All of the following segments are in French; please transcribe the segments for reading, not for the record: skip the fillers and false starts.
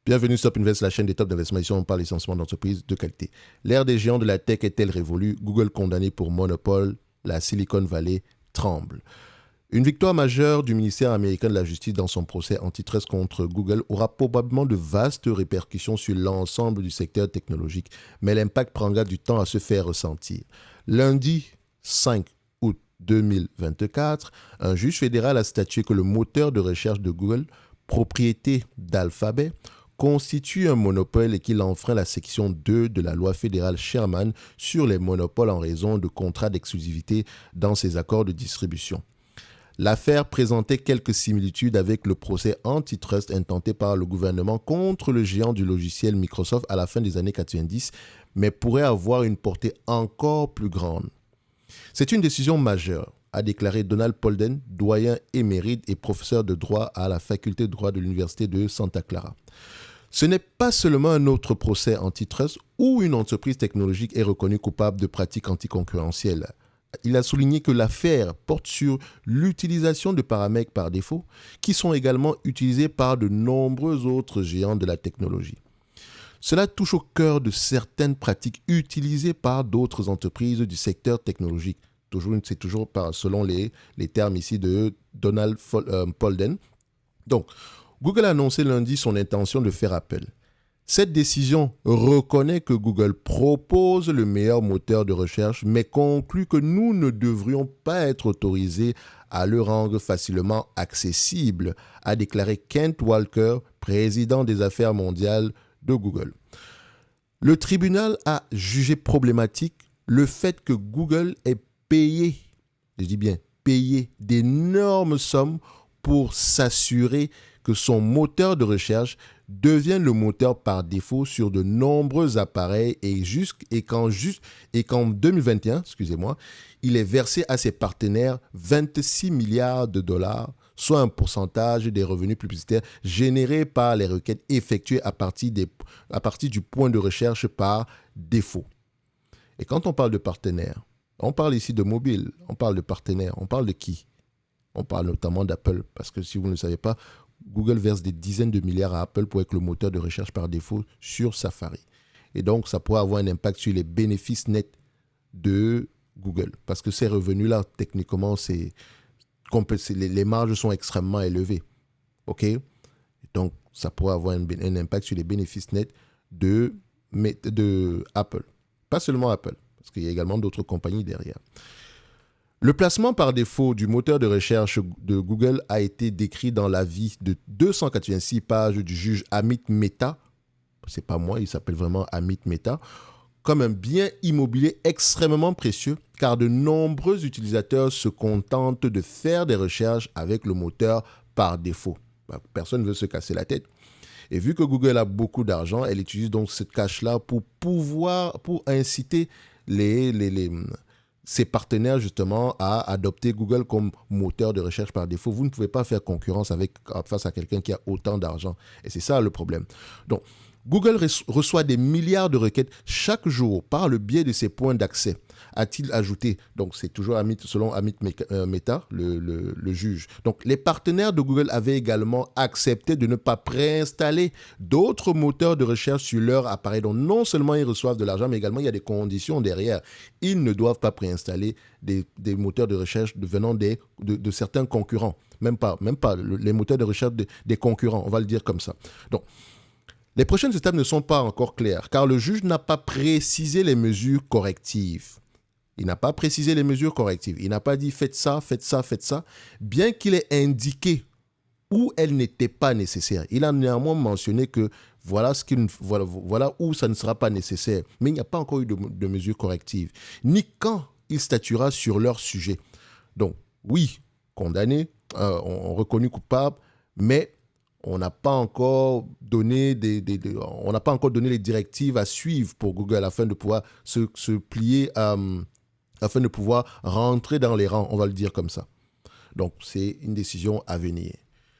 Bienvenue sur Top Invest, la chaîne des tops d'investissement. Ici, on parle essentiellement d'entreprises de qualité. L'ère des géants de la tech est-elle révolue? Google condamné pour monopole, la Silicon Valley tremble. Une victoire majeure du ministère américain de la Justice dans son procès antitrust contre Google aura probablement de vastes répercussions sur l'ensemble du secteur technologique, mais l'impact prendra du temps à se faire ressentir. Lundi 5 août 2024, un juge fédéral a statué que le moteur de recherche de Google, propriété d'Alphabet, constitue un monopole et qu'il enfreint la section 2 de la loi fédérale Sherman sur les monopoles en raison de contrats d'exclusivité dans ses accords de distribution. L'affaire présentait quelques similitudes avec le procès antitrust intenté par le gouvernement contre le géant du logiciel Microsoft à la fin des années 90, mais pourrait avoir une portée encore plus grande. C'est une décision majeure, a déclaré Donald Polden, doyen émérite et professeur de droit à la faculté de droit de l'Université de Santa Clara. Ce n'est pas seulement un autre procès antitrust où une entreprise technologique est reconnue coupable de pratiques anticoncurrentielles. Il a souligné que l'affaire porte sur l'utilisation de paramètres par défaut qui sont également utilisés par de nombreux autres géants de la technologie. Cela touche au cœur de certaines pratiques utilisées par d'autres entreprises du secteur technologique. C'est toujours selon les termes ici de Donald Polden. Donc, Google a annoncé lundi son intention de faire appel. Cette décision reconnaît que Google propose le meilleur moteur de recherche, mais conclut que nous ne devrions pas être autorisés à le rendre facilement accessible, a déclaré Kent Walker, président des affaires mondiales de Google. Le tribunal a jugé problématique le fait que Google ait payé, je dis bien payé, d'énormes sommes pour s'assurer que son moteur de recherche devienne le moteur par défaut sur de nombreux appareils et qu'en 2021, il est versé à ses partenaires 26 milliards de dollars, soit un pourcentage des revenus publicitaires générés par les requêtes effectuées à partir du point de recherche par défaut. Et quand on parle de partenaires, on parle ici de mobile, on parle de partenaires, on parle de qui? On parle notamment d'Apple, parce que si vous ne le savez pas, Google verse des dizaines de milliards à Apple pour être le moteur de recherche par défaut sur Safari. Et donc, ça pourrait avoir un impact sur les bénéfices nets de Google. Parce que ces revenus-là, techniquement, les marges sont extrêmement élevées. OK? Donc, ça pourrait avoir un impact sur les bénéfices nets de Apple. Pas seulement Apple, parce qu'il y a également d'autres compagnies derrière. Le placement par défaut du moteur de recherche de Google a été décrit dans l'avis de 286 pages du juge Amit Mehta, c'est pas moi, il s'appelle vraiment Amit Mehta, comme un bien immobilier extrêmement précieux car de nombreux utilisateurs se contentent de faire des recherches avec le moteur par défaut. Personne ne veut se casser la tête. Et vu que Google a beaucoup d'argent, elle utilise donc cette cash-là pour inciter ses partenaires justement à adopter Google comme moteur de recherche par défaut. Vous ne pouvez pas faire concurrence face à quelqu'un qui a autant d'argent. Et c'est ça le problème. Donc, Google reçoit des milliards de requêtes chaque jour par le biais de ses points d'accès, a-t-il ajouté. Donc, c'est toujours selon Amit Mehta, le juge. Donc, les partenaires de Google avaient également accepté de ne pas préinstaller d'autres moteurs de recherche sur leur appareil. Donc, non seulement ils reçoivent de l'argent, mais également il y a des conditions derrière. Ils ne doivent pas préinstaller des moteurs de recherche venant de certains concurrents. Même pas les moteurs de recherche des concurrents, on va le dire comme ça. Donc, les prochaines étapes ne sont pas encore claires, car le juge n'a pas précisé les mesures correctives. Il n'a pas précisé les mesures correctives. Il n'a pas dit faites ça, faites ça, faites ça, bien qu'il ait indiqué où elles n'étaient pas nécessaires. Il a néanmoins mentionné que voilà où ça ne sera pas nécessaire. Mais il n'y a pas encore eu de mesures correctives, ni quand il statuera sur leur sujet. Donc, oui, condamné, on reconnu coupable, mais on n'a pas encore donné on n'a pas encore donné les directives à suivre pour Google afin de pouvoir se plier, afin de pouvoir rentrer dans les rangs, on va le dire comme ça. Donc, c'est une décision à venir.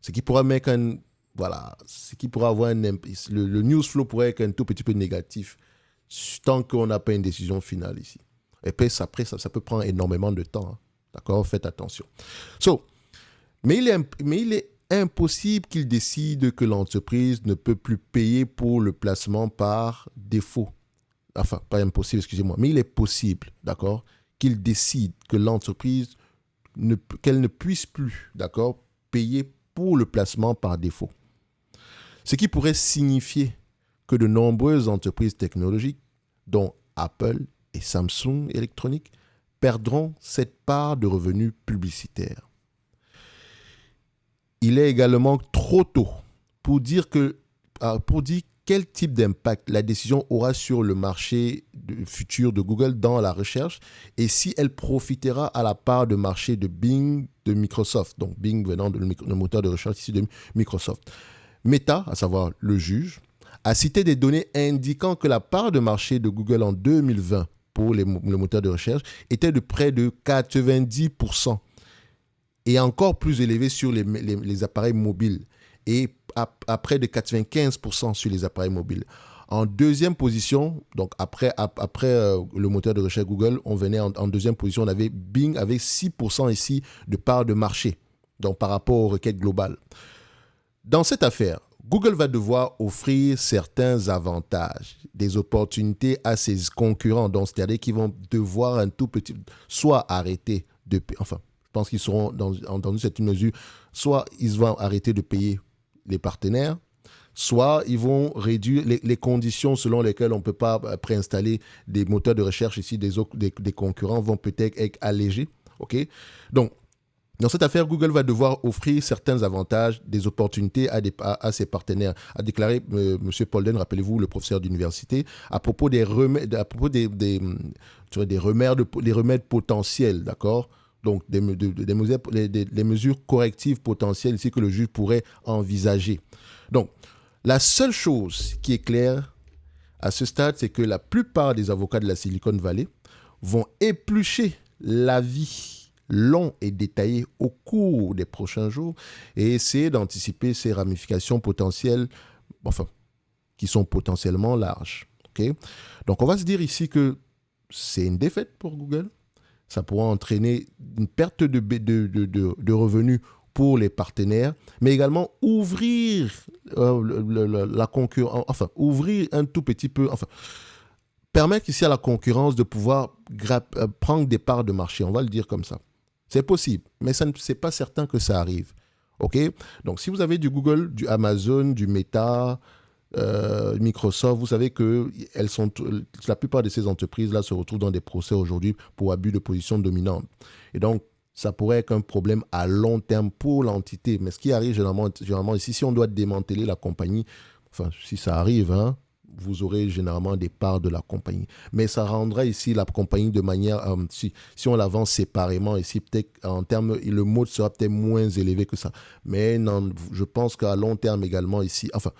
Ce qui pourra avoir le news flow pourrait être un tout petit peu négatif tant qu'on n'a pas une décision finale ici. Et puis après, ça peut prendre énormément de temps. Hein. D'accord? Faites attention. Mais il est impossible qu'il décide que l'entreprise ne peut plus payer pour le placement par défaut. Enfin, pas impossible, excusez-moi, mais il est possible, d'accord, qu'il décide que l'entreprise, qu'elle ne puisse plus, d'accord, payer pour le placement par défaut. Ce qui pourrait signifier que de nombreuses entreprises technologiques, dont Apple et Samsung Electronics, perdront cette part de revenus publicitaires. Il est également trop tôt pour dire quel type d'impact la décision aura sur le marché futur de Google dans la recherche et si elle profitera à la part de marché de Bing de Microsoft, donc Bing venant le moteur de recherche ici de Microsoft. Meta, à savoir le juge, a cité des données indiquant que la part de marché de Google en 2020 pour le moteur de recherche était de près de 90% et encore plus élevée sur les appareils mobiles et à près de 95% sur les appareils mobiles. En deuxième position, donc après le moteur de recherche Google, on venait en deuxième position, on avait Bing avec 6% ici de part de marché, donc par rapport aux requêtes globales. Dans cette affaire, Google va devoir offrir certains avantages, des opportunités à ses concurrents, donc c'est-à-dire qu'ils vont devoir un tout petit, soit arrêter de payer, enfin, je pense qu'ils seront dans cette mesure, soit ils vont arrêter de payer les partenaires, soit ils vont réduire les conditions selon lesquelles on ne peut pas préinstaller des moteurs de recherche ici des concurrents vont peut-être être allégés. Okay? Donc, dans cette affaire, Google va devoir offrir certains avantages, des opportunités à ses partenaires, a déclaré M. Polden, rappelez-vous, le professeur d'université, à propos des remèdes potentiels, d'accord? Donc, des mesures correctives potentielles ici que le juge pourrait envisager. Donc, la seule chose qui est claire à ce stade, c'est que la plupart des avocats de la Silicon Valley vont éplucher l'avis long et détaillé au cours des prochains jours et essayer d'anticiper ces ramifications potentielles, enfin, qui sont potentiellement larges. Okay? Donc, on va se dire ici que c'est une défaite pour Google. Ça pourra entraîner une perte de revenus pour les partenaires, mais également ouvrir la concurrence, enfin, ouvrir un tout petit peu, enfin, permettre ici à la concurrence de pouvoir prendre des parts de marché, on va le dire comme ça. C'est possible, mais c'est pas certain que ça arrive. OK? Donc, si vous avez du Google, du Amazon, du Meta, Microsoft, vous savez que la plupart de ces entreprises-là se retrouvent dans des procès aujourd'hui pour abus de position dominante. Et donc, ça pourrait être un problème à long terme pour l'entité. Mais ce qui arrive généralement ici, si on doit démanteler la compagnie, enfin, si ça arrive, hein, vous aurez généralement des parts de la compagnie. Mais ça rendra ici la compagnie de manière, si on la vend séparément, ici peut-être en termes, le mode sera peut-être moins élevé que ça. Mais non, je pense qu'à long terme également ici, enfin,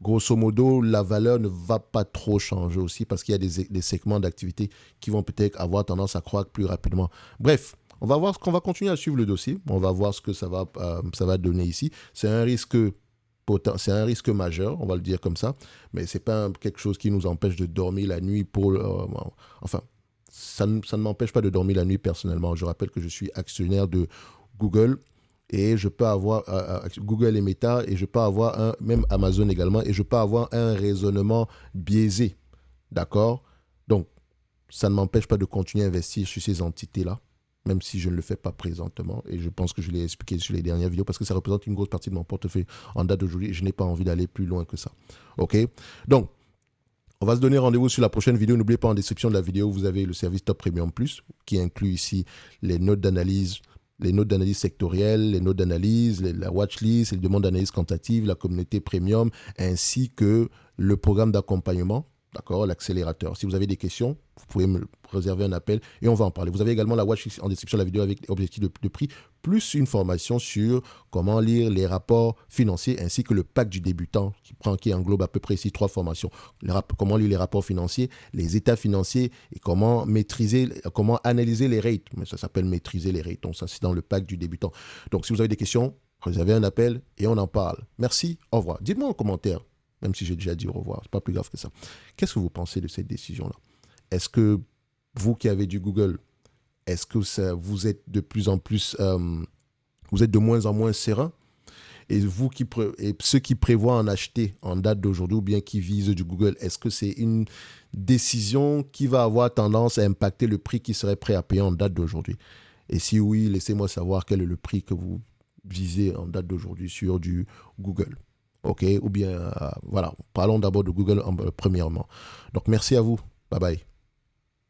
grosso modo, la valeur ne va pas trop changer aussi parce qu'il y a des segments d'activité qui vont peut-être avoir tendance à croître plus rapidement. Bref, on va voir ce qu'on va continuer à suivre le dossier. On va voir ce que ça va donner ici. C'est un risque majeur, on va le dire comme ça, mais ce n'est pas quelque chose qui nous empêche de dormir la nuit enfin, ça ne m'empêche pas de dormir la nuit personnellement. Je rappelle que je suis actionnaire de Google et je peux avoir Google et Meta et je peux avoir même Amazon également et je peux avoir un raisonnement biaisé, d'accord? Donc, ça ne m'empêche pas de continuer à investir sur ces entités-là, même si je ne le fais pas présentement. Et je pense que je l'ai expliqué sur les dernières vidéos parce que ça représente une grosse partie de mon portefeuille en date d'aujourd'hui et je n'ai pas envie d'aller plus loin que ça. OK? Donc, on va se donner rendez-vous sur la prochaine vidéo. N'oubliez pas, en description de la vidéo, vous avez le service Top Premium Plus qui inclut ici les notes d'analyse sectorielles, les notes d'analyse, la watchlist, les demandes d'analyse quantitative, la communauté premium, ainsi que le programme d'accompagnement. D'accord, l'accélérateur. Si vous avez des questions, vous pouvez me réserver un appel et on va en parler. Vous avez également la watchlist en description de la vidéo avec objectif de prix, plus une formation sur comment lire les rapports financiers ainsi que le pack du débutant qui englobe à peu près ici 3 formations. Comment lire les rapports financiers, les états financiers et comment analyser les rates. Mais ça s'appelle maîtriser les rates. Donc ça, c'est dans le pack du débutant. Donc si vous avez des questions, réservez un appel et on en parle. Merci, au revoir. Dites-moi en commentaire. Même si j'ai déjà dit au revoir, c'est pas plus grave que ça. Qu'est-ce que vous pensez de cette décision-là? Est-ce que vous qui avez du Google, est-ce que vous êtes de plus en plus, vous êtes de moins en moins serein? Et et ceux qui prévoient en acheter en date d'aujourd'hui ou bien qui visent du Google, est-ce que c'est une décision qui va avoir tendance à impacter le prix qui serait prêt à payer en date d'aujourd'hui? Et si oui, laissez-moi savoir quel est le prix que vous visez en date d'aujourd'hui sur du Google. OK? Ou bien, voilà, parlons d'abord de Google premièrement. Donc, merci à vous. Bye bye.